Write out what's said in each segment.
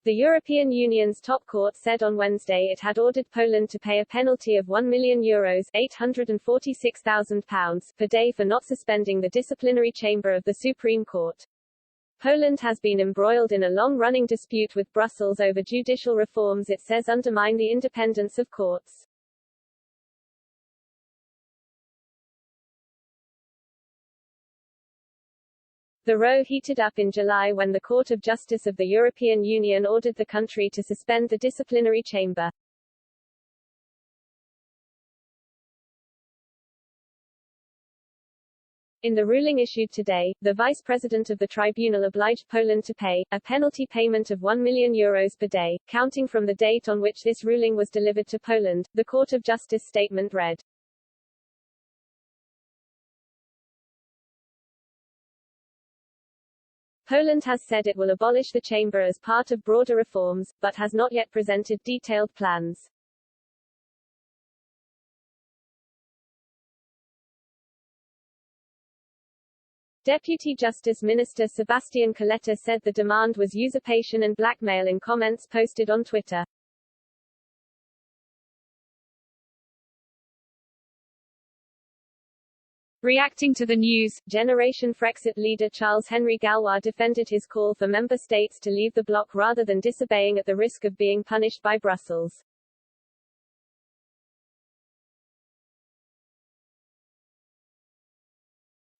The European Union's top court said on Wednesday it had ordered Poland to pay a penalty of €1 million (£846,000) per day for not suspending the disciplinary chamber of the Supreme Court. Poland has been embroiled in a long-running dispute with Brussels over judicial reforms it says undermine the independence of courts. The row heated up in July when the Court of Justice of the European Union ordered the country to suspend the disciplinary chamber. In the ruling issued today, the vice president of the tribunal obliged Poland to pay a penalty payment of €1 million per day, counting from the date on which this ruling was delivered to Poland, the Court of Justice statement read. Poland has said it will abolish the chamber as part of broader reforms, but has not yet presented detailed plans. Deputy Justice Minister Sebastian Kaleta said the demand was usurpation and blackmail in comments posted on Twitter. Reacting to the news, Generation Frexit leader Charles-Henri Gallois defended his call for member states to leave the bloc rather than disobeying at the risk of being punished by Brussels.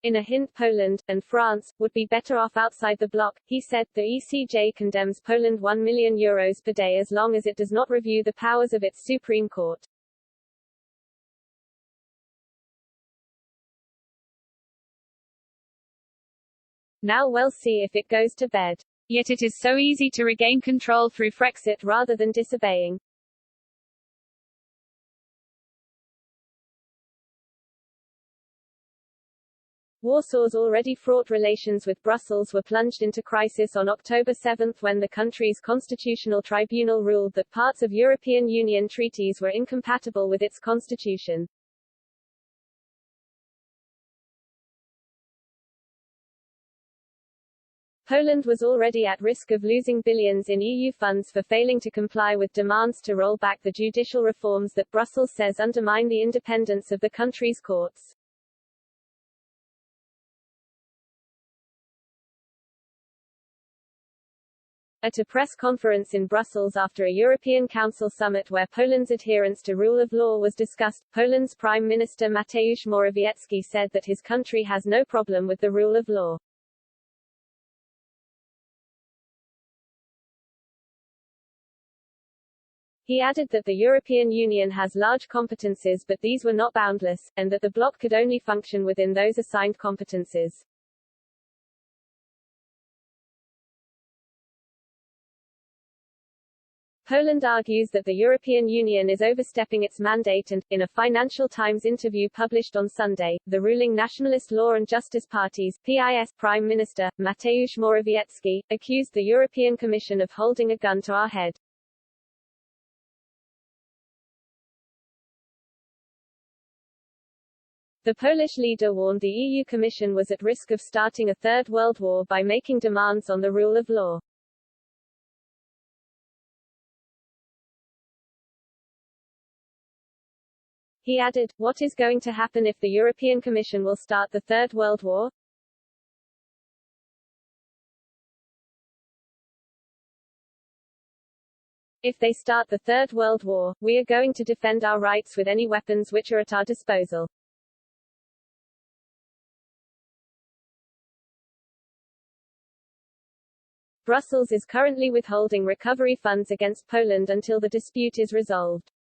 In a hint Poland, and France, would be better off outside the bloc, he said. The ECJ condemns Poland €1 million per day as long as it does not review the powers of its Supreme Court. Now we'll see if it goes to bed. Yet it is so easy to regain control through Frexit rather than disobeying. Warsaw's already fraught relations with Brussels were plunged into crisis on October 7 when the country's constitutional tribunal ruled that parts of European Union treaties were incompatible with its constitution. Poland was already at risk of losing billions in EU funds for failing to comply with demands to roll back the judicial reforms that Brussels says undermine the independence of the country's courts. At a press conference in Brussels after a European Council summit where Poland's adherence to rule of law was discussed, Poland's Prime Minister Mateusz Morawiecki said that his country has no problem with the rule of law. He added that the European Union has large competences but these were not boundless, and that the bloc could only function within those assigned competences. Poland argues that the European Union is overstepping its mandate and, in a Financial Times interview published on Sunday, the ruling Nationalist Law and Justice Party's PiS Prime Minister, Mateusz Morawiecki, accused the European Commission of holding a gun to our head. The Polish leader warned the EU Commission was at risk of starting a Third World War by making demands on the rule of law. He added, "What is going to happen if the European Commission will start the Third World War? If they start the Third World War, we are going to defend our rights with any weapons which are at our disposal." Brussels is currently withholding recovery funds against Poland until the dispute is resolved.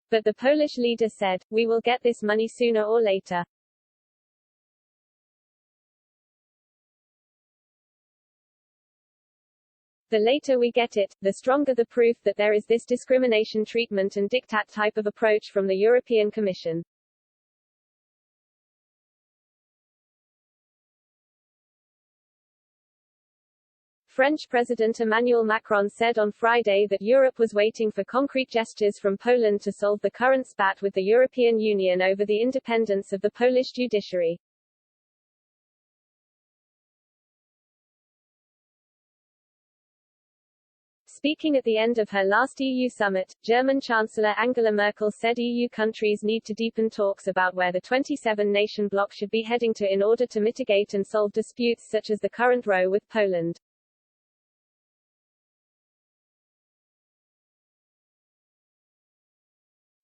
But the Polish leader said, "We will get this money sooner or later." The later we get it, the stronger the proof that there is this discrimination treatment and diktat type of approach from the European Commission. French President Emmanuel Macron said on Friday that Europe was waiting for concrete gestures from Poland to solve the current spat with the European Union over the independence of the Polish judiciary. Speaking at the end of her last EU summit, German Chancellor Angela Merkel said EU countries need to deepen talks about where the 27-nation bloc should be heading to in order to mitigate and solve disputes such as the current row with Poland.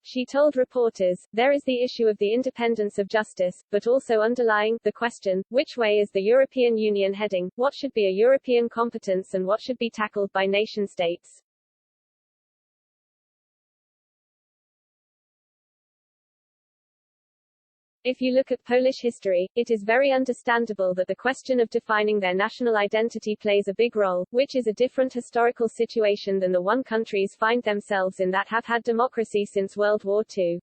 She told reporters, "There is the issue of the independence of justice, but also underlying the question, which way is the European Union heading, what should be a European competence and what should be tackled by nation-states." If you look at Polish history, it is very understandable that the question of defining their national identity plays a big role, which is a different historical situation than the one countries find themselves in that have had democracy since World War II.